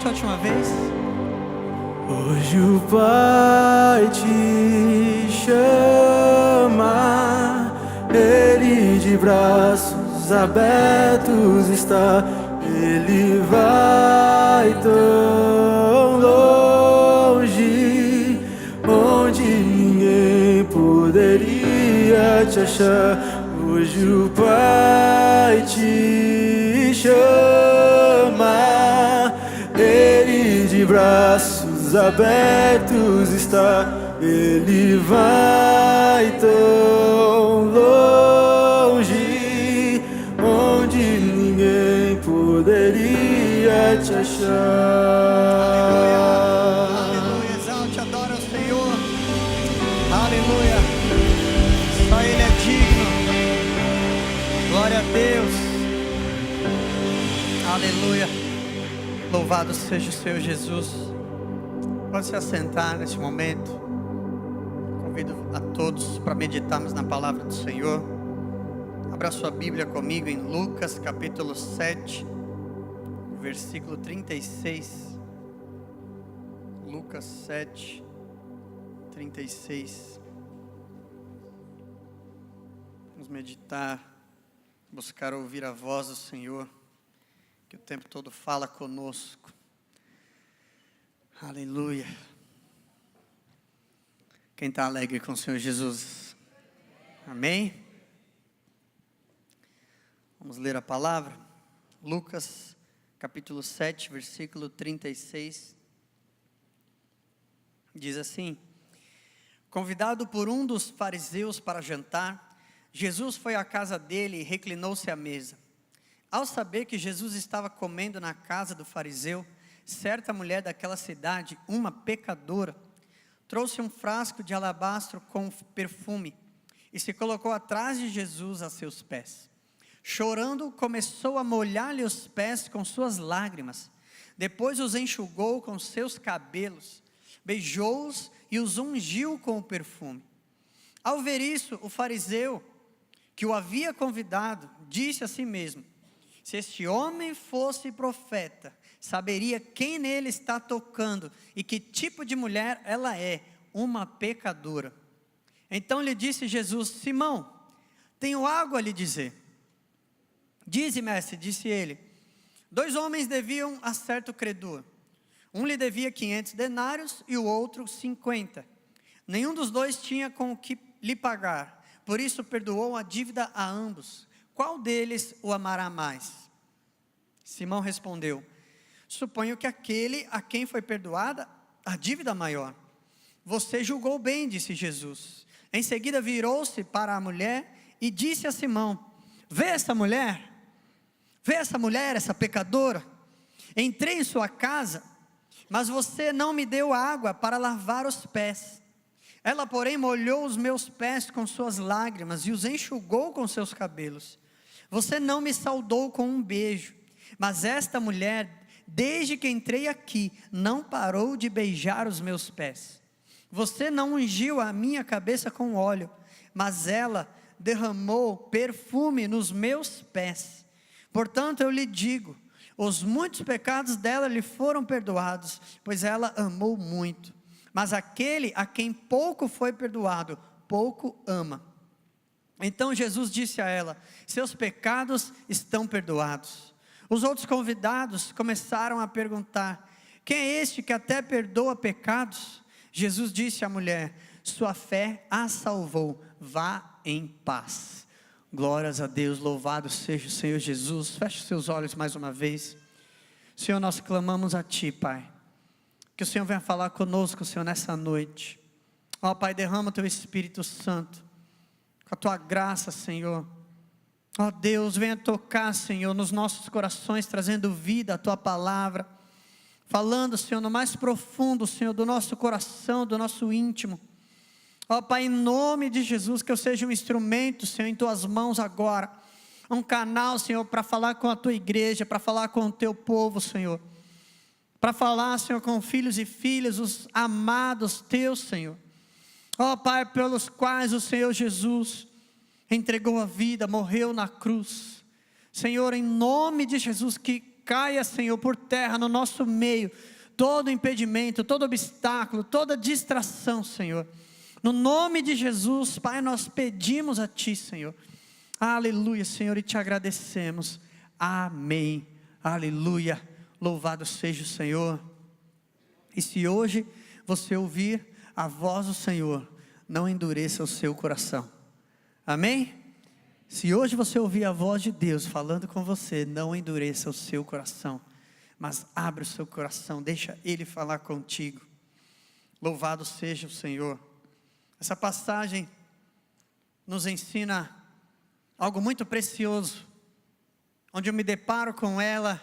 Cante a última vez. Hoje o Pai te chama, Ele de braços abertos está. Ele vai tão longe, onde ninguém poderia te achar. Hoje o Pai te chama, Ele de braços abertos está. Ele vai tão longe, onde ninguém poderia te achar. Aleluia, exalte, adora o Senhor. Aleluia, só Ele é digno. Glória a Deus. Aleluia, louvado seja o Senhor Jesus. Pode se assentar neste momento. Convido a todos para meditarmos na palavra do Senhor. Abra sua Bíblia comigo em Lucas capítulo 7, versículo 36. Lucas 7, 36. Vamos meditar, buscar ouvir a voz do Senhor, que o tempo todo fala conosco. Aleluia. Quem está alegre com o Senhor Jesus? Amém? Vamos ler a palavra. Lucas, capítulo 7, versículo 36. Diz assim: convidado por um dos fariseus para jantar, Jesus foi à casa dele e reclinou-se à mesa. Ao saber que Jesus estava comendo na casa do fariseu, certa mulher daquela cidade, uma pecadora, trouxe um frasco de alabastro com perfume e se colocou atrás de Jesus a seus pés. Chorando, começou a molhar-lhe os pés com suas lágrimas. Depois os enxugou com seus cabelos, beijou-os e os ungiu com o perfume. Ao ver isso, o fariseu que o havia convidado disse a si mesmo: se este homem fosse profeta, saberia quem nele está tocando e que tipo de mulher ela é, uma pecadora. Então lhe disse Jesus: Simão, tenho algo a lhe dizer. Dize, mestre, disse ele. 2 homens deviam a certo credor. Um lhe devia 500 denários e o outro 50. Nenhum dos dois tinha com o que lhe pagar, por isso perdoou a dívida a ambos. Qual deles o amará mais? Simão respondeu: suponho que aquele a quem foi perdoada a dívida maior. Você julgou bem, disse Jesus. Em seguida virou-se para a mulher e disse a Simão: vê essa mulher, essa pecadora. Entrei em sua casa, mas você não me deu água para lavar os pés. Ela, porém, molhou os meus pés com suas lágrimas e os enxugou com seus cabelos. Você não me saudou com um beijo, mas esta mulher, desde que entrei aqui, não parou de beijar os meus pés. Você não ungiu a minha cabeça com óleo, mas ela derramou perfume nos meus pés. Portanto, eu lhe digo, os muitos pecados dela lhe foram perdoados, pois ela amou muito. Mas aquele a quem pouco foi perdoado, pouco ama. Então Jesus disse a ela: seus pecados estão perdoados. Os outros convidados começaram a perguntar: quem é este que até perdoa pecados? Jesus disse à mulher: sua fé a salvou, vá em paz. Glórias a Deus, louvado seja o Senhor Jesus. Feche os seus olhos mais uma vez. Senhor, nós clamamos a Ti, Pai, que o Senhor venha falar conosco, Senhor, nessa noite. Ó Pai, derrama o Teu Espírito Santo, com a Tua graça, Senhor. Ó Deus, venha tocar, Senhor, nos nossos corações, trazendo vida à Tua palavra, falando, Senhor, no mais profundo, Senhor, do nosso coração, do nosso íntimo. Ó Pai, em nome de Jesus, que eu seja um instrumento, Senhor, em Tuas mãos agora, um canal, Senhor, para falar com a Tua igreja, para falar com o Teu povo, Senhor, para falar, Senhor, com filhos e filhas, os amados Teus, Senhor. Ó Pai, pelos quais o Senhor Jesus entregou a vida, morreu na cruz. Senhor, em nome de Jesus, que caia, Senhor, por terra no nosso meio todo impedimento, todo obstáculo, toda distração, Senhor. No nome de Jesus, Pai, nós pedimos a Ti, Senhor. Aleluia, Senhor, e te agradecemos. Amém. Aleluia. Louvado seja o Senhor. E se hoje você ouvir a voz do Senhor, não endureça o seu coração. Amém? Se hoje você ouvir a voz de Deus falando com você, não endureça o seu coração, mas abre o seu coração, deixa Ele falar contigo. Louvado seja o Senhor. Essa passagem nos ensina algo muito precioso, onde eu me deparo com ela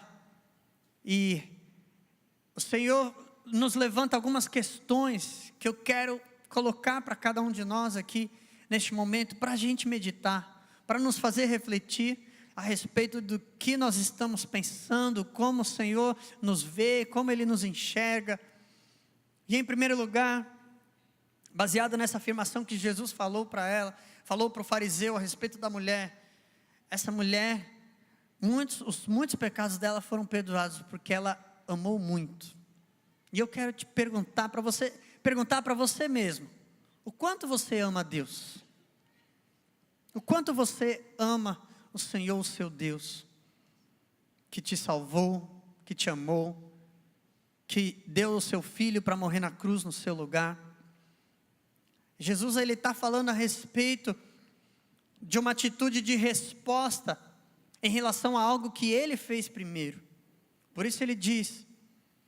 e o Senhor nos levanta algumas questões que eu quero colocar para cada um de nós aqui neste momento, para a gente meditar, para nos fazer refletir a respeito do que nós estamos pensando, como o Senhor nos vê, como Ele nos enxerga. E em primeiro lugar, baseado nessa afirmação que Jesus falou para ela, falou para o fariseu a respeito da mulher, essa mulher, muitos pecados dela foram perdoados porque ela amou muito. E eu quero te perguntar para você mesmo, o quanto você ama a Deus? O quanto você ama o Senhor, o seu Deus, que te salvou, que te amou, que deu o seu Filho para morrer na cruz no seu lugar. Jesus, Ele está falando a respeito de uma atitude de resposta em relação a algo que Ele fez primeiro. Por isso Ele diz,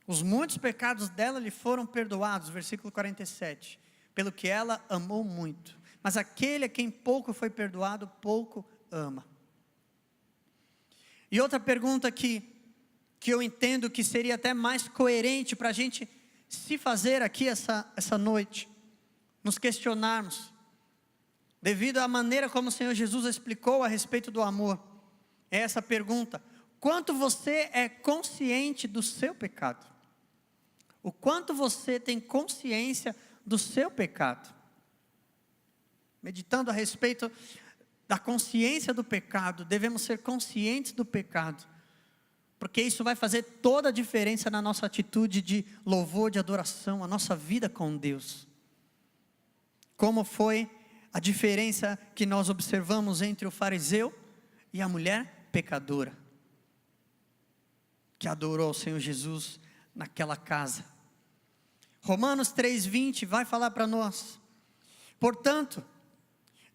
os muitos pecados dela lhe foram perdoados, versículo 47, pelo que ela amou muito. Mas aquele a quem pouco foi perdoado, pouco ama. E outra pergunta que eu entendo que seria até mais coerente para a gente se fazer aqui essa noite, nos questionarmos, devido à maneira como o Senhor Jesus explicou a respeito do amor, é essa pergunta: quanto você é consciente do seu pecado? O quanto você tem consciência do seu pecado? Meditando a respeito da consciência do pecado, devemos ser conscientes do pecado, porque isso vai fazer toda a diferença na nossa atitude de louvor, de adoração, a nossa vida com Deus. Como foi a diferença que nós observamos entre o fariseu e a mulher pecadora, que adorou o Senhor Jesus naquela casa. Romanos 3:20 vai falar para nós: portanto,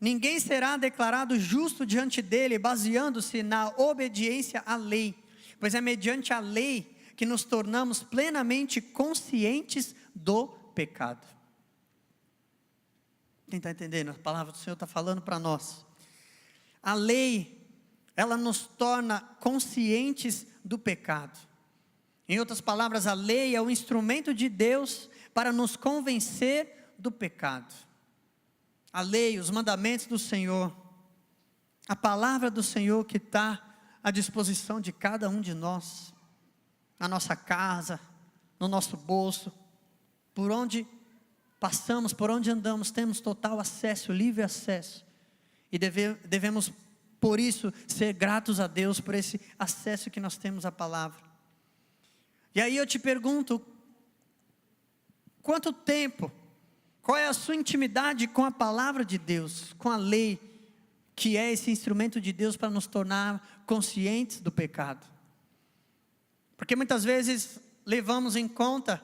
ninguém será declarado justo diante dele, baseando-se na obediência à lei, pois é mediante a lei que nos tornamos plenamente conscientes do pecado. Quem está entendendo? A palavra do Senhor está falando para nós. A lei, ela nos torna conscientes do pecado. Em outras palavras, a lei é o instrumento de Deus para nos convencer do pecado. A lei, os mandamentos do Senhor, a palavra do Senhor que está à disposição de cada um de nós, na nossa casa, no nosso bolso, por onde passamos, por onde andamos, temos total acesso, livre acesso, e devemos, por isso, ser gratos a Deus por esse acesso que nós temos à palavra. E aí eu te pergunto, quanto tempo, qual é a sua intimidade com a palavra de Deus, com a lei, que é esse instrumento de Deus para nos tornar conscientes do pecado? Porque muitas vezes levamos em conta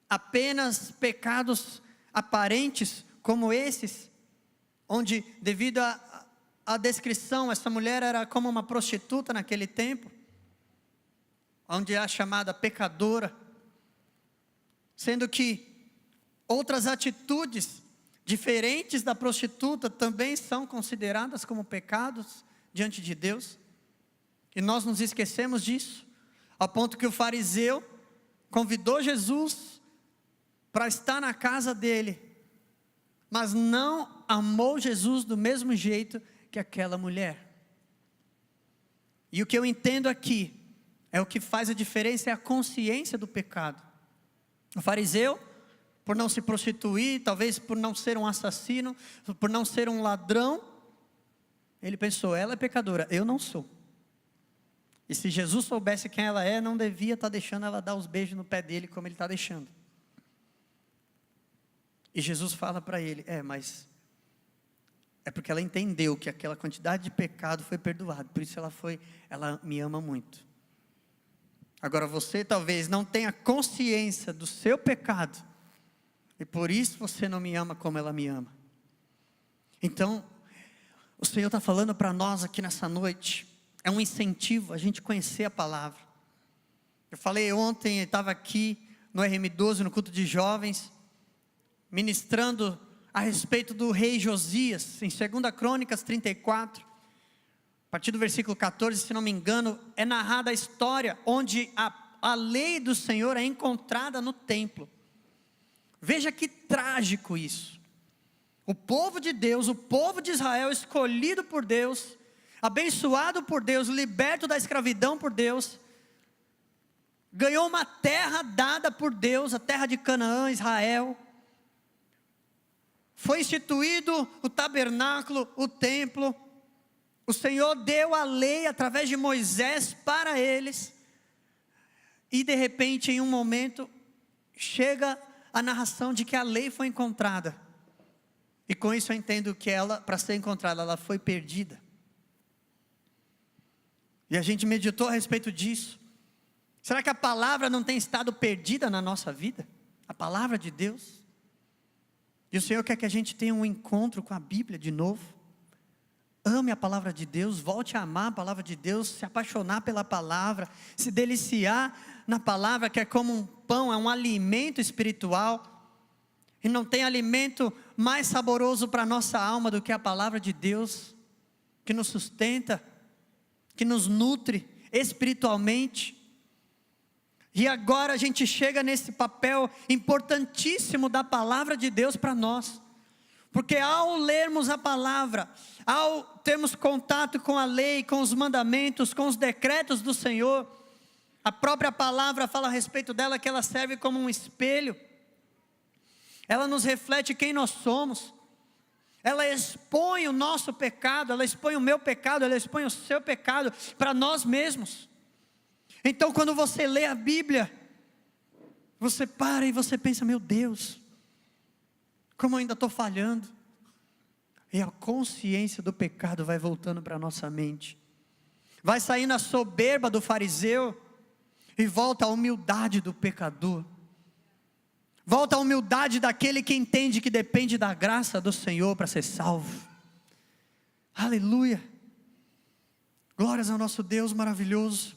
apenas pecados aparentes como esses, onde devido à descrição, essa mulher era como uma prostituta naquele tempo, onde é a chamada pecadora, sendo que outras atitudes diferentes da prostituta também são consideradas como pecados diante de Deus, e nós nos esquecemos disso, ao ponto que o fariseu convidou Jesus para estar na casa dele, mas não amou Jesus do mesmo jeito que aquela mulher. E o que eu entendo aqui, é o que faz a diferença, é a consciência do pecado. O fariseu, por não se prostituir, talvez por não ser um assassino, por não ser um ladrão, ele pensou, ela é pecadora, eu não sou. E se Jesus soubesse quem ela é, não devia estar deixando ela dar os beijos no pé dele como ele está deixando. E Jesus fala para ele, mas é porque ela entendeu que aquela quantidade de pecado foi perdoada, por isso ela me ama muito. Agora você talvez não tenha consciência do seu pecado, e por isso você não me ama como ela me ama. Então, o Senhor está falando para nós aqui nessa noite, é um incentivo a gente conhecer a palavra. Eu falei ontem, eu estava aqui no RM12, no culto de jovens, ministrando a respeito do rei Josias, em 2 Crônicas 34, a partir do versículo 14, se não me engano, é narrada a história onde a lei do Senhor é encontrada no templo. Veja que trágico isso. O povo de Deus, o povo de Israel, escolhido por Deus, abençoado por Deus, liberto da escravidão por Deus, ganhou uma terra dada por Deus, a terra de Canaã, Israel. Foi instituído o tabernáculo, o templo. O Senhor deu a lei através de Moisés para eles. E de repente, em um momento, chega a narração de que a lei foi encontrada. E com isso eu entendo que ela, para ser encontrada, ela foi perdida. E a gente meditou a respeito disso. Será que a palavra não tem estado perdida na nossa vida? A palavra de Deus? E o Senhor quer que a gente tenha um encontro com a Bíblia de novo. Ame a palavra de Deus, volte a amar a palavra de Deus, se apaixonar pela palavra, se deliciar na palavra, que é como um pão, é um alimento espiritual. E não tem alimento mais saboroso para a nossa alma do que a palavra de Deus, que nos sustenta, que nos nutre espiritualmente. E agora a gente chega nesse papel importantíssimo da palavra de Deus para nós. Porque ao lermos a palavra, ao termos contato com a lei, com os mandamentos, com os decretos do Senhor, a própria palavra fala a respeito dela que ela serve como um espelho. Ela nos reflete quem nós somos. Ela expõe o nosso pecado, ela expõe o meu pecado, ela expõe o seu pecado para nós mesmos. Então quando você lê a Bíblia, você para e você pensa, meu Deus, como eu ainda estou falhando. E a consciência do pecado vai voltando para a nossa mente. Vai saindo a soberba do fariseu e volta a humildade do pecador. Volta a humildade daquele que entende que depende da graça do Senhor para ser salvo. Aleluia. Glórias ao nosso Deus maravilhoso.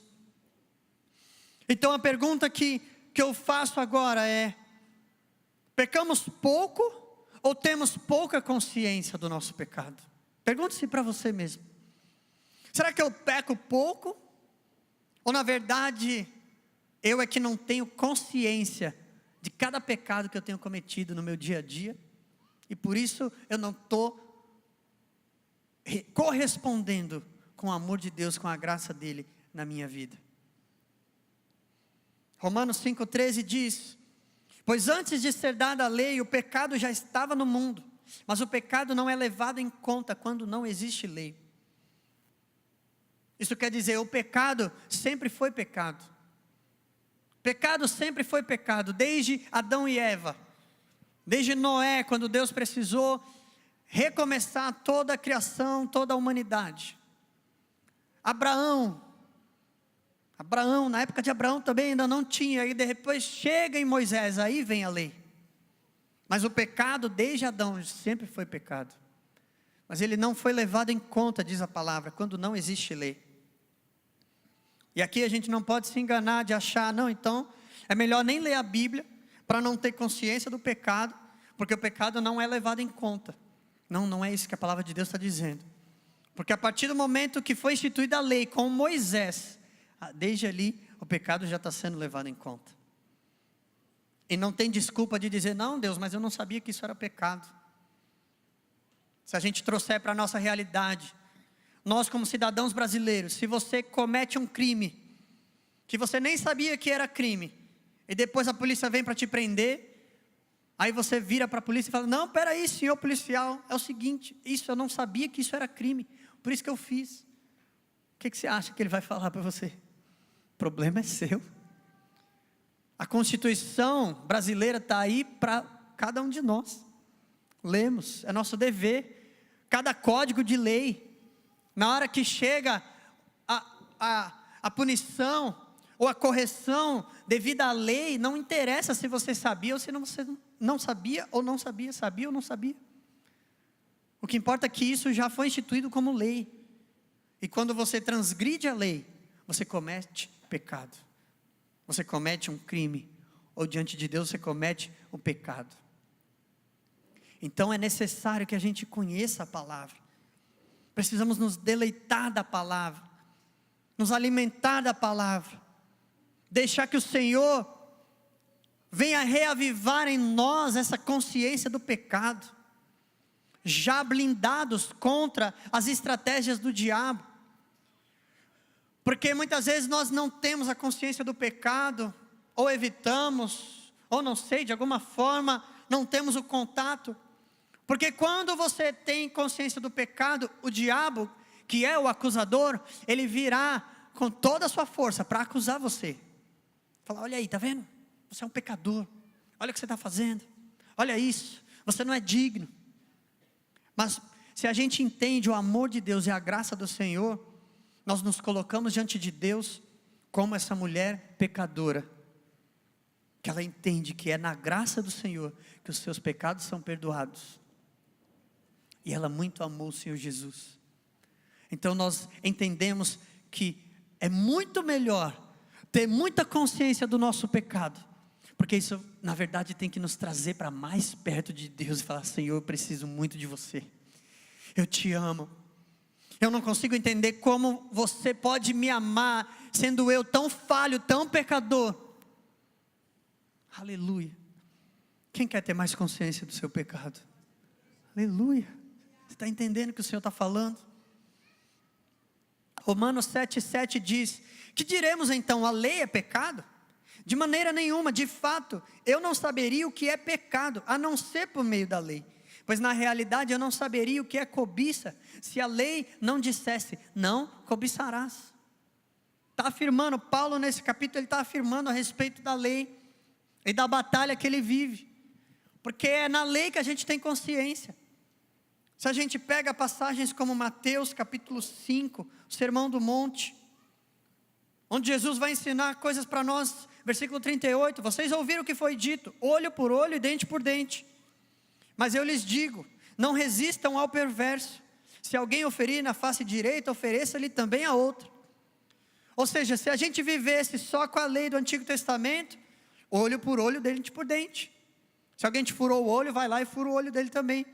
Então a pergunta que eu faço agora é: pecamos pouco ou temos pouca consciência do nosso pecado? Pergunte-se para você mesmo. Será que eu peco pouco? Ou na verdade, eu é que não tenho consciência de cada pecado que eu tenho cometido no meu dia a dia? E por isso eu não estou correspondendo com o amor de Deus, com a graça dEle na minha vida. Romanos 5,13 diz: pois antes de ser dada a lei, o pecado já estava no mundo, mas o pecado não é levado em conta quando não existe lei. Isso quer dizer, o pecado sempre foi pecado. Pecado sempre foi pecado, desde Adão e Eva. Desde Noé, quando Deus precisou recomeçar toda a criação, toda a humanidade. Abraão, na época de Abraão também ainda não tinha, aí depois chega em Moisés, aí vem a lei. Mas o pecado desde Adão sempre foi pecado. Mas ele não foi levado em conta, diz a palavra, quando não existe lei. E aqui a gente não pode se enganar de achar, não, então é melhor nem ler a Bíblia, para não ter consciência do pecado, porque o pecado não é levado em conta. Não é isso que a palavra de Deus está dizendo. Porque a partir do momento que foi instituída a lei com Moisés, desde ali o pecado já está sendo levado em conta. E não tem desculpa de dizer, não Deus, mas eu não sabia que isso era pecado. Se a gente trouxer para a nossa realidade, nós como cidadãos brasileiros, se você comete um crime, que você nem sabia que era crime, e depois a polícia vem para te prender, aí você vira para a polícia e fala, não, peraí senhor policial, é o seguinte, isso eu não sabia que isso era crime, por isso que eu fiz. O que você acha que ele vai falar para você? O problema é seu. A Constituição brasileira está aí para cada um de nós. Lemos, é nosso dever. Cada código de lei, na hora que chega a punição ou a correção devido à lei, não interessa se você sabia ou se você não sabia, ou não sabia, sabia ou não sabia. O que importa é que isso já foi instituído como lei. E quando você transgride a lei, você comete pecado. Você comete um crime. Ou diante de Deus você comete um pecado. Então é necessário que a gente conheça a palavra. Precisamos nos deleitar da palavra. Nos alimentar da palavra. Deixar que o Senhor venha reavivar em nós essa consciência do pecado. Já blindados contra as estratégias do diabo. Porque muitas vezes nós não temos a consciência do pecado, ou evitamos, ou não sei, de alguma forma, não temos o contato. Porque quando você tem consciência do pecado, o diabo, que é o acusador, ele virá com toda a sua força para acusar você. Falar, olha aí, está vendo? Você é um pecador, olha o que você está fazendo, olha isso, você não é digno. Mas se a gente entende o amor de Deus e a graça do Senhor, nós nos colocamos diante de Deus como essa mulher pecadora, que ela entende que é na graça do Senhor que os seus pecados são perdoados. E ela muito amou o Senhor Jesus. Então nós entendemos que é muito melhor ter muita consciência do nosso pecado, porque isso na verdade tem que nos trazer para mais perto de Deus e falar, Senhor, eu preciso muito de você, eu te amo. Eu não consigo entender como você pode me amar, sendo eu tão falho, tão pecador. Aleluia. Quem quer ter mais consciência do seu pecado? Aleluia. Você está entendendo o que o Senhor está falando? Romanos 7,7 diz, que diremos então, a lei é pecado? De maneira nenhuma, de fato, eu não saberia o que é pecado, a não ser por meio da lei. Pois na realidade eu não saberia o que é cobiça, se a lei não dissesse, não cobiçarás. Está afirmando, Paulo nesse capítulo, ele está afirmando a respeito da lei, e da batalha que ele vive, porque é na lei que a gente tem consciência. Se a gente pega passagens como Mateus capítulo 5, o Sermão do Monte, onde Jesus vai ensinar coisas para nós, versículo 38, vocês ouviram o que foi dito, olho por olho e dente por dente. Mas eu lhes digo, não resistam ao perverso. Se alguém oferir na face direita, ofereça-lhe também a outra. Ou seja, se a gente vivesse só com a lei do Antigo Testamento, olho por olho, dente por dente. Se alguém te furou o olho, vai lá e fura o olho dele também.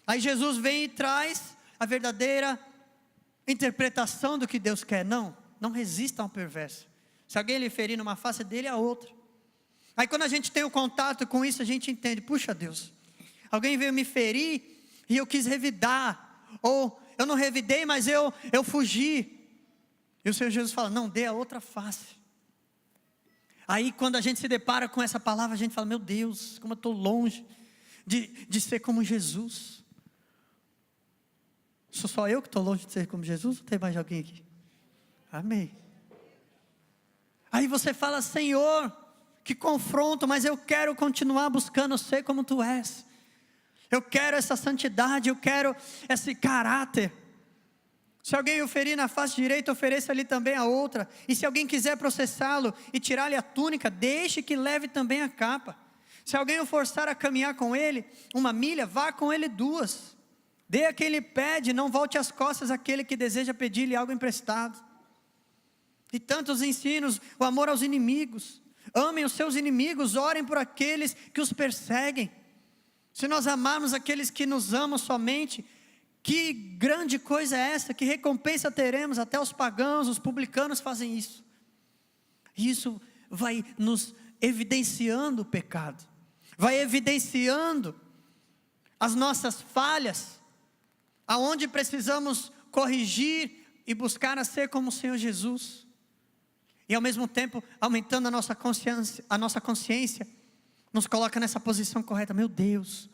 Aí Jesus vem e traz a verdadeira interpretação do que Deus quer. Não resistam ao perverso. Se alguém lhe ferir numa face dele, a outra. Aí quando a gente tem o contato com isso, a gente entende, puxa Deus, alguém veio me ferir e eu quis revidar, ou eu não revidei, mas eu fugi. E o Senhor Jesus fala, não, dê a outra face. Aí quando a gente se depara com essa palavra, a gente fala, meu Deus, como eu estou longe de ser como Jesus. Sou só eu que estou longe de ser como Jesus? Ou tem mais alguém aqui? Amém. Aí você fala, Senhor, que confronto, mas eu quero continuar buscando ser como Tu és. Eu quero essa santidade, eu quero esse caráter. Se alguém o ferir na face direita, ofereça-lhe também a outra. E se alguém quiser processá-lo e tirar-lhe a túnica, deixe que leve também a capa. Se alguém o forçar a caminhar com ele 1 milha, vá com ele 2. Dê a quem lhe pede, não volte as costas àquele que deseja pedir-lhe algo emprestado. E tantos ensinos, o amor aos inimigos. Amem os seus inimigos, orem por aqueles que os perseguem. Se nós amarmos aqueles que nos amam somente, que grande coisa é essa, que recompensa teremos? Até os pagãos, os publicanos fazem isso. E isso vai nos evidenciando o pecado, vai evidenciando as nossas falhas, aonde precisamos corrigir e buscar a ser como o Senhor Jesus. E ao mesmo tempo, aumentando a nossa consciência, nos coloca nessa posição correta. Meu Deus,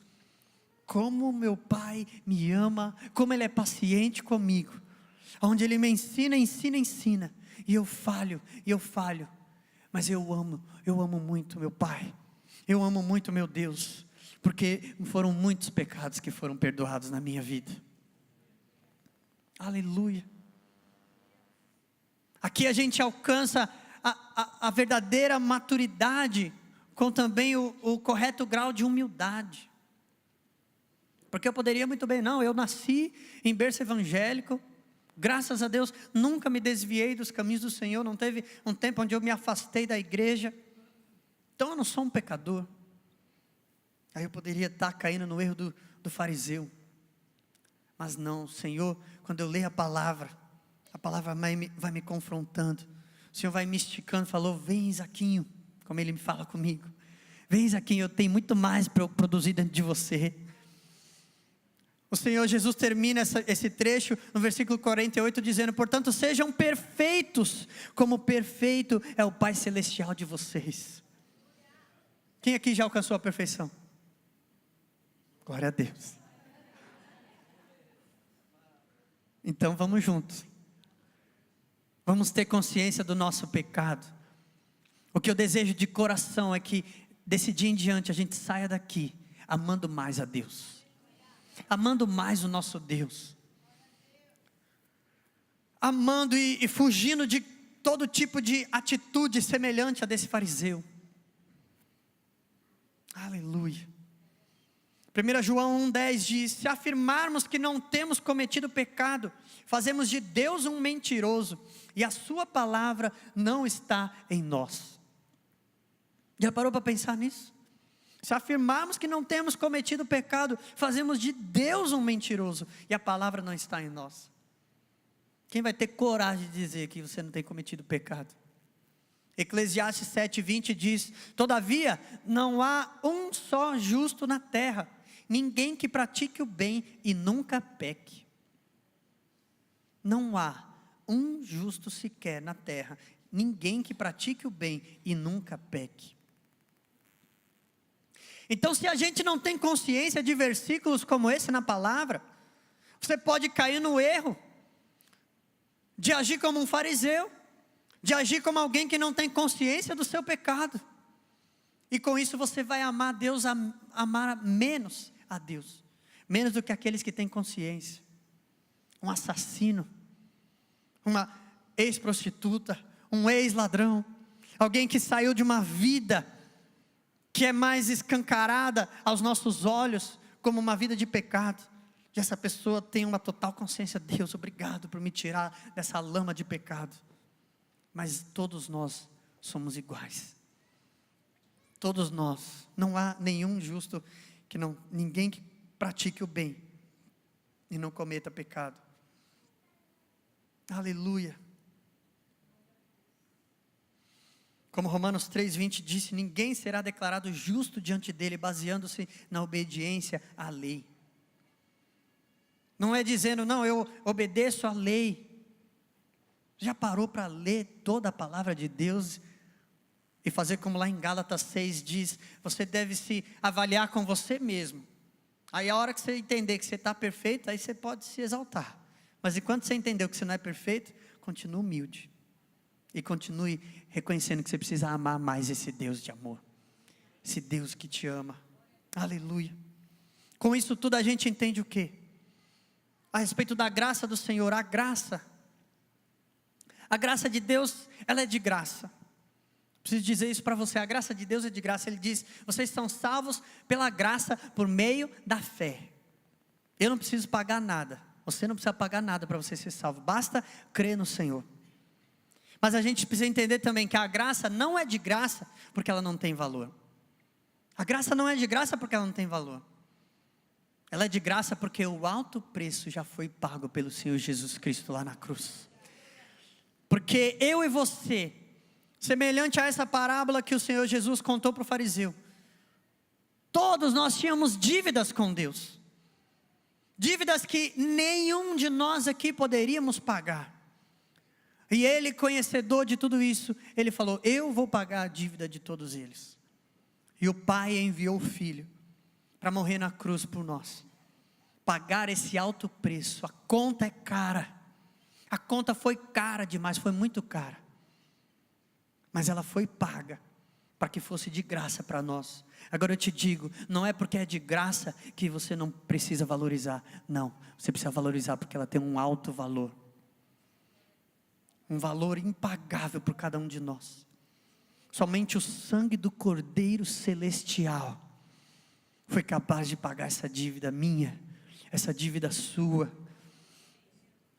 como meu Pai me ama, como Ele é paciente comigo, onde Ele me ensina, e eu falho, mas eu amo muito meu Pai, eu amo muito meu Deus, porque foram muitos pecados que foram perdoados na minha vida. Aleluia. Aqui a gente alcança a verdadeira maturidade, com também o correto grau de humildade. Porque eu poderia muito bem, não, eu nasci em berço evangélico, graças a Deus, nunca me desviei dos caminhos do Senhor, não teve um tempo onde eu me afastei da igreja, então eu não sou um pecador. Aí eu poderia estar caindo no erro do fariseu, mas não, Senhor, quando eu leio a palavra vai me confrontando, o Senhor vai me esticando, falou, vem Zaquinho, como Ele me fala comigo, vem Zaquinho, eu tenho muito mais para eu produzir dentro de você. O Senhor Jesus termina esse trecho no versículo 48 dizendo, portanto sejam perfeitos, como perfeito é o Pai Celestial de vocês. Quem aqui já alcançou a perfeição? Glória a Deus. Então vamos juntos, vamos ter consciência do nosso pecado. O que eu desejo de coração é que desse dia em diante a gente saia daqui amando mais a Deus, amando mais o nosso Deus, amando e fugindo de todo tipo de atitude semelhante a desse fariseu. Aleluia. 1 João 1,10 diz, se afirmarmos que não temos cometido pecado, fazemos de Deus um mentiroso, e a sua palavra não está em nós. Já parou para pensar nisso? Se afirmarmos que não temos cometido pecado, fazemos de Deus um mentiroso, e a palavra não está em nós. Quem vai ter coragem de dizer que você não tem cometido pecado? Eclesiastes 7,20 diz, todavia não há um só justo na terra, ninguém que pratique o bem e nunca peque. Não há um justo sequer na terra, ninguém que pratique o bem e nunca peque. Então, se a gente não tem consciência de versículos como esse na palavra, você pode cair no erro de agir como um fariseu, de agir como alguém que não tem consciência do seu pecado, e com isso você vai amar Deus, amar menos a Deus, menos do que aqueles que têm consciência. Um assassino, uma ex-prostituta, um ex-ladrão, alguém que saiu de uma vida que é mais escancarada aos nossos olhos como uma vida de pecado, e essa pessoa tem uma total consciência, Deus, obrigado por me tirar dessa lama de pecado. Mas todos nós somos iguais, todos nós, não há nenhum justo, ninguém que pratique o bem e não cometa pecado. Aleluia. Como Romanos 3,20 disse, ninguém será declarado justo diante dele, baseando-se na obediência à lei. Não é dizendo, não, eu obedeço à lei. Já parou para ler toda a palavra de Deus e fazer como lá em Gálatas 6 diz, você deve se avaliar com você mesmo. Aí a hora que você entender que você está perfeito, aí você pode se exaltar. Mas enquanto você entendeu que você não é perfeito, continue humilde. E continue reconhecendo que você precisa amar mais esse Deus de amor, esse Deus que te ama. Aleluia. Com isso tudo a gente entende o quê? A respeito da graça do Senhor, a graça de Deus, ela é de graça. Preciso dizer isso para você, a graça de Deus é de graça. Ele diz, vocês são salvos pela graça, por meio da fé. Eu não preciso pagar nada, você não precisa pagar nada para você ser salvo, basta crer no Senhor. Mas a gente precisa entender também que a graça não é de graça porque ela não tem valor. A graça não é de graça porque ela não tem valor. Ela é de graça porque o alto preço já foi pago pelo Senhor Jesus Cristo lá na cruz. Porque eu e você, semelhante a essa parábola que o Senhor Jesus contou para o fariseu, todos nós tínhamos dívidas com Deus. Dívidas que nenhum de nós aqui poderíamos pagar. E Ele, conhecedor de tudo isso, Ele falou, eu vou pagar a dívida de todos eles. E o Pai enviou o Filho para morrer na cruz por nós, pagar esse alto preço. A conta é cara, A conta foi cara demais, foi muito cara. Mas ela foi paga para que fosse de graça para nós. Agora eu te digo, não é porque é de graça que você não precisa valorizar. Não, você precisa valorizar porque ela tem um alto valor. Um valor impagável por cada um de nós. Somente o sangue do Cordeiro Celestial foi capaz de pagar essa dívida minha, essa dívida sua.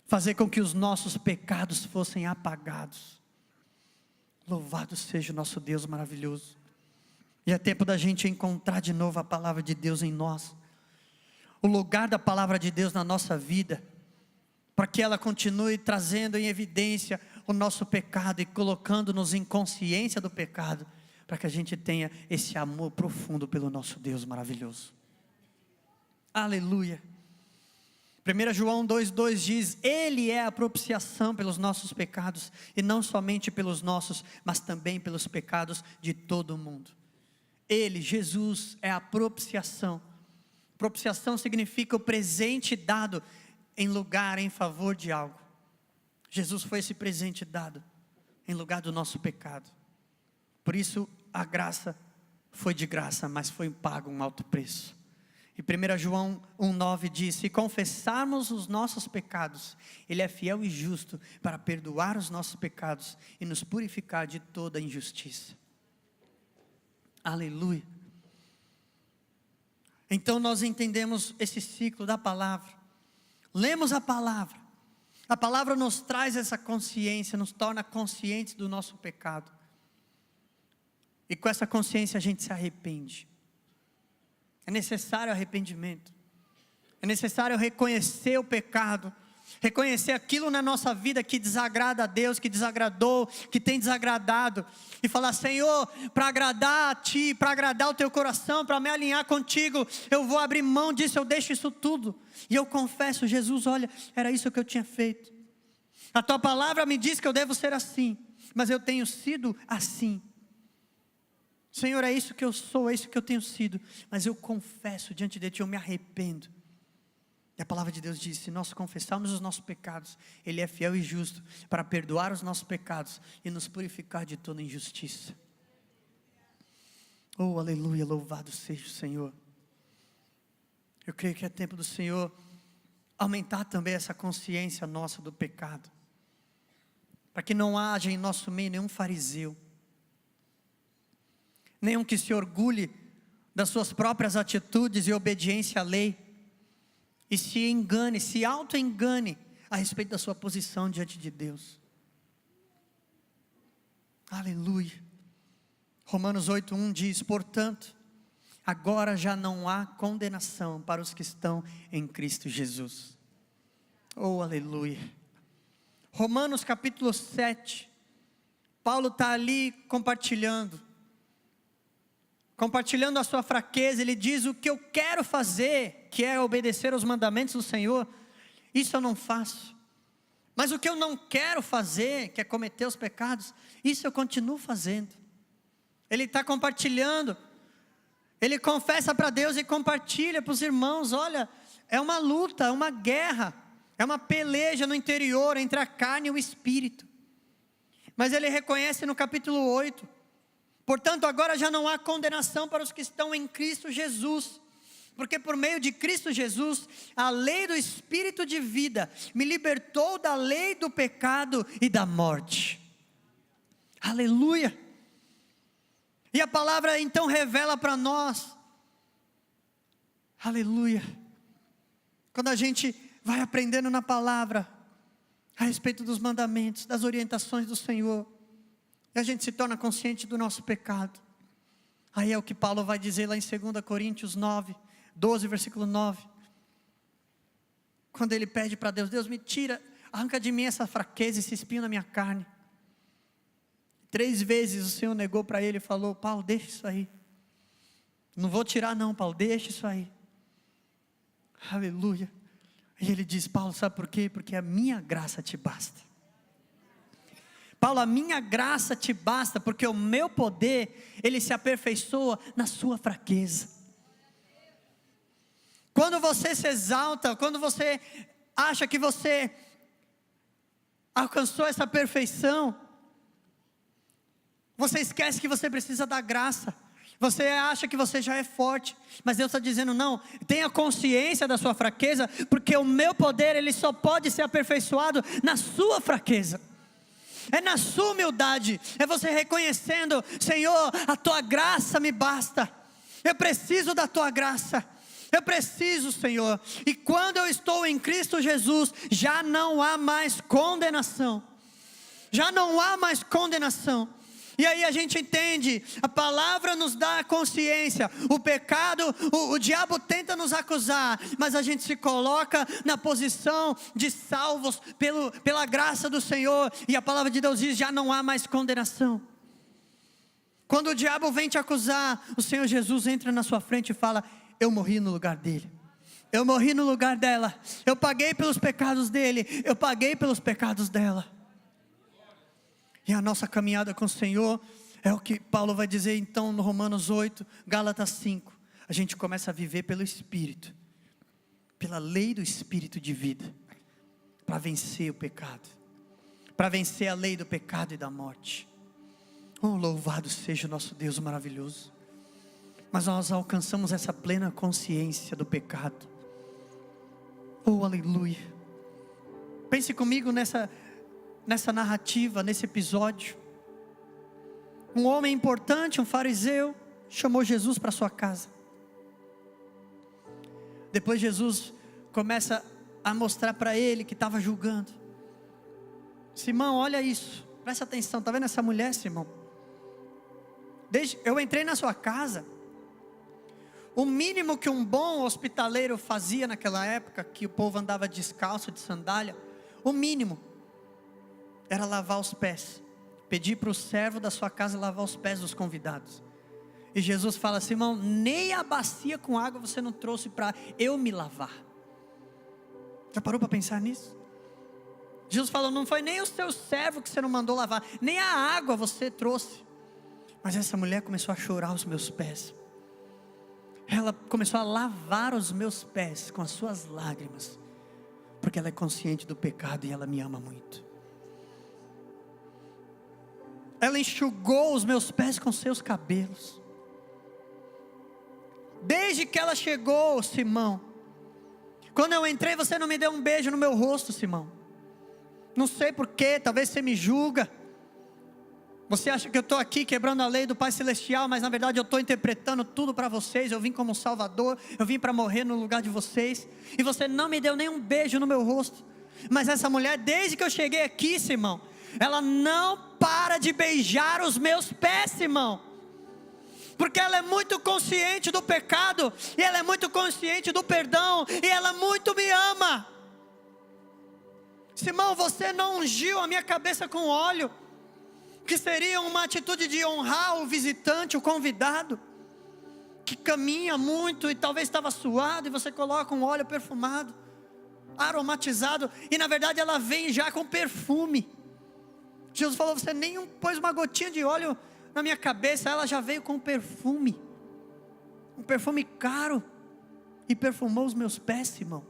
Fazer com que os nossos pecados fossem apagados. Louvado seja o nosso Deus maravilhoso. E é tempo da gente encontrar de novo a palavra de Deus em nós. O lugar da palavra de Deus na nossa vida. Para que ela continue trazendo em evidência o nosso pecado e colocando-nos em consciência do pecado. Para que a gente tenha esse amor profundo pelo nosso Deus maravilhoso. Aleluia. 1 João 2,2 diz: Ele é a propiciação pelos nossos pecados, e não somente pelos nossos, mas também pelos pecados de todo o mundo. Ele, Jesus, é a propiciação. Propiciação significa o presente dado em lugar, em favor de algo. Jesus foi esse presente dado em lugar do nosso pecado. Por isso a graça foi de graça, mas foi pago um alto preço. E 1 João 1,9 diz: se confessarmos os nossos pecados, Ele é fiel e justo para perdoar os nossos pecados e nos purificar de toda injustiça. Aleluia. Então nós entendemos esse ciclo da palavra. Lemos a palavra nos traz essa consciência, nos torna conscientes do nosso pecado. E com essa consciência a gente se arrepende. É necessário arrependimento. É necessário reconhecer o pecado. Reconhecer aquilo na nossa vida que desagrada a Deus, que desagradou, que tem desagradado. E falar: Senhor, para agradar a Ti, para agradar o Teu coração, para me alinhar contigo, eu vou abrir mão disso, eu deixo isso tudo. E eu confesso: Jesus, olha, era isso que eu tinha feito. A Tua palavra me diz que eu devo ser assim, mas eu tenho sido assim. Senhor, é isso que eu sou, é isso que eu tenho sido, mas eu confesso diante de Ti, eu me arrependo. E a palavra de Deus diz: se nós confessarmos os nossos pecados, Ele é fiel e justo para perdoar os nossos pecados e nos purificar de toda injustiça. Oh, aleluia, louvado seja o Senhor. Eu creio que é tempo do Senhor aumentar também essa consciência nossa do pecado, para que não haja em nosso meio nenhum fariseu, nenhum que se orgulhe das suas próprias atitudes e obediência à lei, e se engane, se auto-engane a respeito da sua posição diante de Deus. Aleluia. Romanos 8,1 diz: portanto, agora já não há condenação para os que estão em Cristo Jesus. Oh, aleluia. Romanos capítulo 7, Paulo está ali compartilhando a sua fraqueza. Ele diz: o que eu quero fazer, que é obedecer aos mandamentos do Senhor, isso eu não faço. Mas o que eu não quero fazer, que é cometer os pecados, isso eu continuo fazendo. Ele está compartilhando, ele confessa para Deus e compartilha para os irmãos: olha, é uma luta, é uma guerra, é uma peleja no interior entre a carne e o espírito. Mas ele reconhece no capítulo 8, portanto agora já não há condenação para os que estão em Cristo Jesus, porque por meio de Cristo Jesus, a lei do Espírito de vida me libertou da lei do pecado e da morte. Aleluia. E a palavra então revela para nós, aleluia, quando a gente vai aprendendo na palavra, a respeito dos mandamentos, das orientações do Senhor, e a gente se torna consciente do nosso pecado. Aí é o que Paulo vai dizer lá em 2 Coríntios 9, 12, versículo 9. Quando ele pede para Deus: Deus, me tira, arranca de mim essa fraqueza, esse espinho na minha carne. 3 vezes o Senhor negou para ele e falou: Paulo, deixa isso aí. Não vou tirar não, Paulo, deixa isso aí. Aleluia. E ele diz: Paulo, sabe por quê? Porque a minha graça te basta. Paulo, a minha graça te basta, porque o meu poder, ele se aperfeiçoa na sua fraqueza. Quando você se exalta, quando você acha que você alcançou essa perfeição, você esquece que você precisa da graça. Você acha que você já é forte, mas Deus está dizendo não, tenha consciência da sua fraqueza, porque o meu poder ele só pode ser aperfeiçoado na sua fraqueza. É na sua humildade, é você reconhecendo, Senhor, a tua graça me basta, eu preciso da tua graça, eu preciso, Senhor. E quando eu estou em Cristo Jesus, já não há mais condenação, já não há mais condenação. E aí a gente entende, a palavra nos dá consciência, o pecado, o diabo tenta nos acusar, mas a gente se coloca na posição de salvos pela graça do Senhor, e a palavra de Deus diz, já não há mais condenação. Quando o diabo vem te acusar, o Senhor Jesus entra na sua frente e fala, eu morri no lugar dele, eu morri no lugar dela, eu paguei pelos pecados dele, eu paguei pelos pecados dela. E a nossa caminhada com o Senhor é o que Paulo vai dizer então no Romanos 8, Gálatas 5. A gente começa a viver pelo Espírito, pela lei do Espírito de vida, para vencer o pecado, para vencer a lei do pecado e da morte. Oh, louvado seja o nosso Deus maravilhoso. Mas nós alcançamos essa plena consciência do pecado. Oh, aleluia. Pense comigo nessa narrativa, nesse episódio. Um homem importante, um fariseu, chamou Jesus para sua casa. Depois Jesus começa a mostrar para ele que estava julgando. Simão, olha isso, presta atenção, está vendo essa mulher, Simão? Eu entrei na sua casa. O mínimo que um bom hospitaleiro fazia naquela época, que o povo andava descalço, de sandália, o mínimo era lavar os pés, pedir para o servo da sua casa lavar os pés dos convidados. E Jesus fala, Simão, nem a bacia com água você não trouxe para eu me lavar. Já parou para pensar nisso? Jesus falou, não foi nem o seu servo que você não mandou lavar, nem a água você trouxe. Mas essa mulher começou a chorar os meus pés. Ela começou a lavar os meus pés com as suas lágrimas, porque ela é consciente do pecado e ela me ama muito. Ela enxugou os meus pés com seus cabelos. Desde que ela chegou, Simão, quando eu entrei você não me deu um beijo no meu rosto, Simão. Não sei porquê, talvez você me julga. Você acha que eu estou aqui quebrando a lei do Pai Celestial, mas na verdade eu estou interpretando tudo para vocês. Eu vim como Salvador, eu vim para morrer no lugar de vocês. E você não me deu nenhum beijo no meu rosto. Mas essa mulher, desde que eu cheguei aqui, Simão, ela não para de beijar os meus pés, Simão. Porque ela é muito consciente do pecado, e ela é muito consciente do perdão, e ela muito me ama. Simão, você não ungiu a minha cabeça com óleo, que seria uma atitude de honrar o visitante, o convidado, que caminha muito e talvez estava suado, e você coloca um óleo perfumado, aromatizado, e na verdade ela vem já com perfume. Jesus falou, você nem pôs uma gotinha de óleo na minha cabeça, ela já veio com perfume, um perfume caro, e perfumou os meus pés, Simão.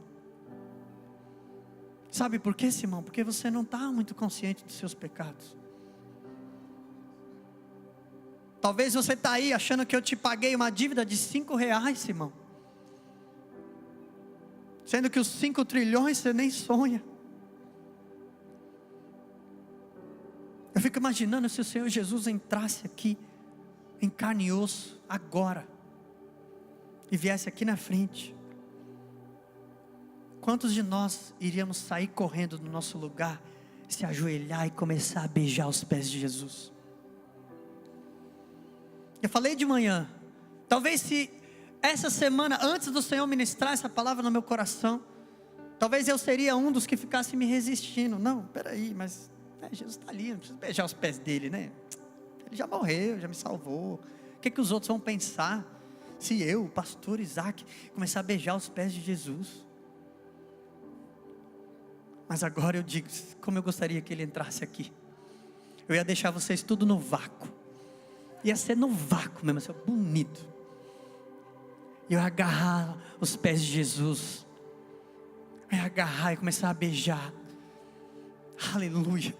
Sabe por quê, Simão? Porque você não está muito consciente dos seus pecados. Talvez você está aí achando que eu te paguei uma dívida de R$5, Simão, sendo que os 5 trilhões você nem sonha. Eu fico imaginando se o Senhor Jesus entrasse aqui em carne e osso agora e viesse aqui na frente. Quantos de nós iríamos sair correndo do nosso lugar, se ajoelhar e começar a beijar os pés de Jesus? Eu falei de manhã, talvez se essa semana, antes do Senhor ministrar essa palavra no meu coração, talvez eu seria um dos que ficasse me resistindo. Não, peraí, mas Jesus está ali, não preciso beijar os pés dele, né? Ele já morreu, já me salvou. O que os outros vão pensar se eu, o pastor Isaac, começar a beijar os pés de Jesus? Mas agora eu digo, como eu gostaria que ele entrasse aqui. Eu ia deixar vocês tudo no vácuo. Ia ser no vácuo mesmo, ia ser bonito. E eu ia agarrar os pés de Jesus. Eu ia agarrar e começar a beijar. Aleluia.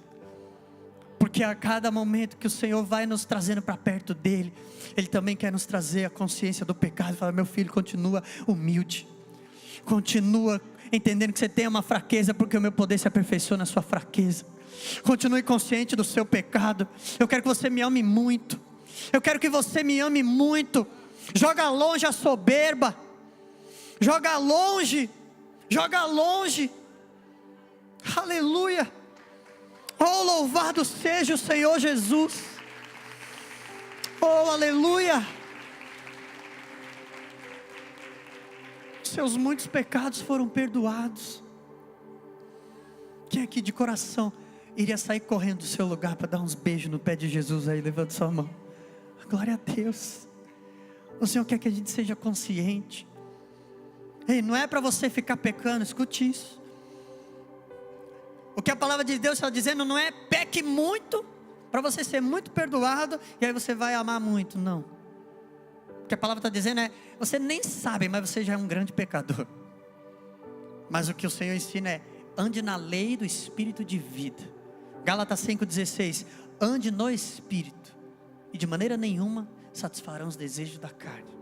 Porque a cada momento que o Senhor vai nos trazendo para perto dEle, Ele também quer nos trazer a consciência do pecado. Fala, meu filho, continua humilde. Continua entendendo que você tem uma fraqueza, porque o meu poder se aperfeiçoa na sua fraqueza. Continue consciente do seu pecado. Eu quero que você me ame muito. Eu quero que você me ame muito. Joga longe a soberba. Joga longe. Joga longe. Aleluia. Oh, louvado seja o Senhor Jesus. Oh, aleluia. Seus muitos pecados foram perdoados. Quem aqui de coração iria sair correndo do seu lugar para dar uns beijos no pé de Jesus aí? Levanta sua mão. Glória a Deus. O Senhor quer que a gente seja consciente. Ei, não é para você ficar pecando, escute isso. O que a palavra de Deus está dizendo não é peque muito, para você ser muito perdoado, e aí você vai amar muito, não. O que a palavra está dizendo é, você nem sabe, mas você já é um grande pecador. Mas o que o Senhor ensina é, ande na lei do Espírito de vida. Gálatas 5,16, ande no Espírito, e de maneira nenhuma satisfarão os desejos da carne.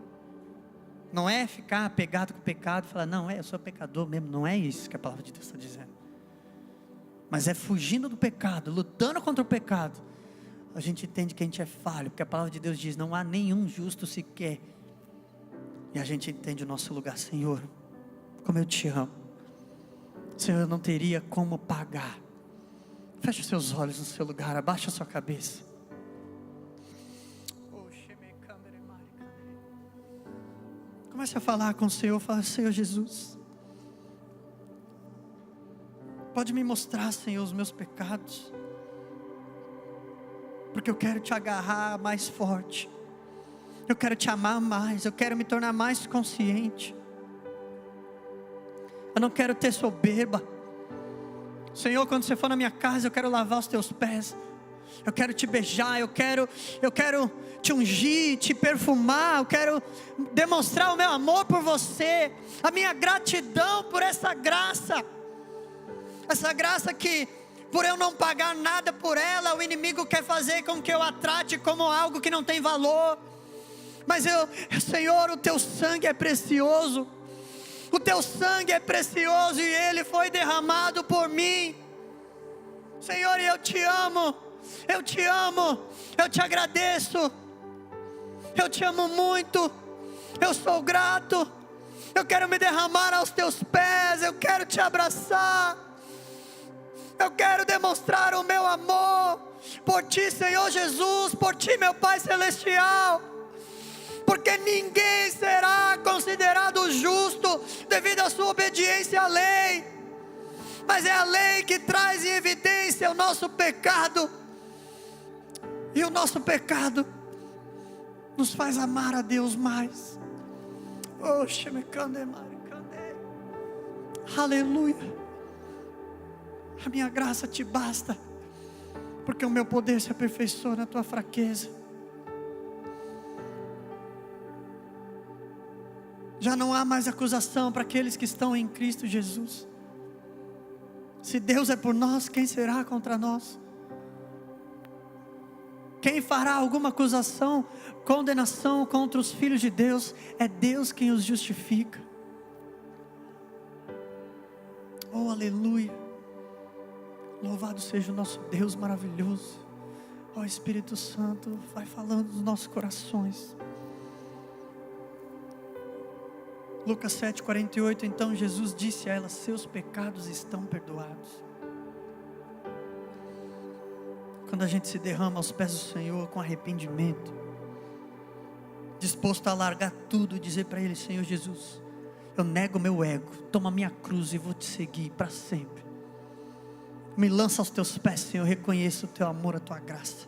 Não é ficar apegado com o pecado, e falar, não, eu sou pecador mesmo, não é isso que a palavra de Deus está dizendo. Mas é fugindo do pecado, lutando contra o pecado, a gente entende que a gente é falho, porque a palavra de Deus diz, não há nenhum justo sequer. E a gente entende o nosso lugar. Senhor, como eu te amo. Senhor, eu não teria como pagar. Feche os seus olhos no seu lugar, abaixa a sua cabeça. Comece a falar com o Senhor, fala, Senhor Jesus, pode me mostrar, Senhor, os meus pecados, porque eu quero te agarrar mais forte, eu quero te amar mais, eu quero me tornar mais consciente, eu não quero ter soberba. Senhor, quando você for na minha casa, eu quero lavar os teus pés, eu quero te beijar, eu quero te ungir, te perfumar, eu quero demonstrar o meu amor por você, a minha gratidão por essa graça que, por eu não pagar nada por ela, o inimigo quer fazer com que eu a trate como algo que não tem valor. Mas Senhor, o teu sangue é precioso, o teu sangue é precioso, e ele foi derramado por mim. Senhor, eu te amo, eu te amo, eu te agradeço, eu te amo muito, eu sou grato, eu quero me derramar aos teus pés, eu quero te abraçar, eu quero demonstrar o meu amor por ti, Senhor Jesus, por ti, meu Pai Celestial, porque ninguém será considerado justo devido à sua obediência à lei, mas é a lei que traz em evidência o nosso pecado, e o nosso pecado nos faz amar a Deus mais. Oh, aleluia. A minha graça te basta, porque o meu poder se aperfeiçoa na tua fraqueza. Já não há mais acusação para aqueles que estão em Cristo Jesus. Se Deus é por nós, quem será contra nós? Quem fará alguma acusação, condenação contra os filhos de Deus? É Deus quem os justifica. Oh, aleluia. Louvado seja o nosso Deus maravilhoso. Oh, Espírito Santo, vai falando nos nossos corações. Lucas 7,48, então Jesus disse a ela, seus pecados estão perdoados. Quando a gente se derrama aos pés do Senhor com arrependimento, disposto a largar tudo e dizer para Ele, Senhor Jesus, eu nego o meu ego, toma minha cruz e vou te seguir para sempre. Me lança aos teus pés, Senhor, eu reconheço o teu amor, a tua graça.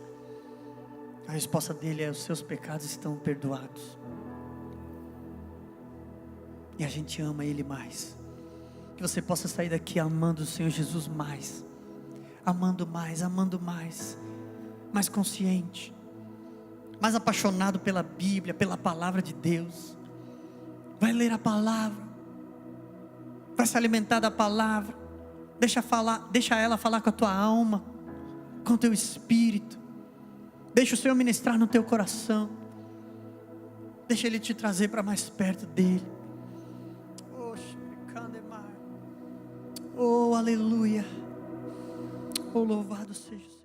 A resposta dele é, os seus pecados estão perdoados. E a gente ama Ele mais. Que você possa sair daqui amando o Senhor Jesus mais. Amando mais, mais consciente, mais apaixonado pela Bíblia, pela palavra de Deus. Vai ler a palavra, vai se alimentar da palavra, Deixa ela falar com a tua alma, com o teu espírito. Deixa o Senhor ministrar no teu coração. Deixa Ele te trazer para mais perto dEle. Oh, aleluia. Oh, louvado seja o Senhor.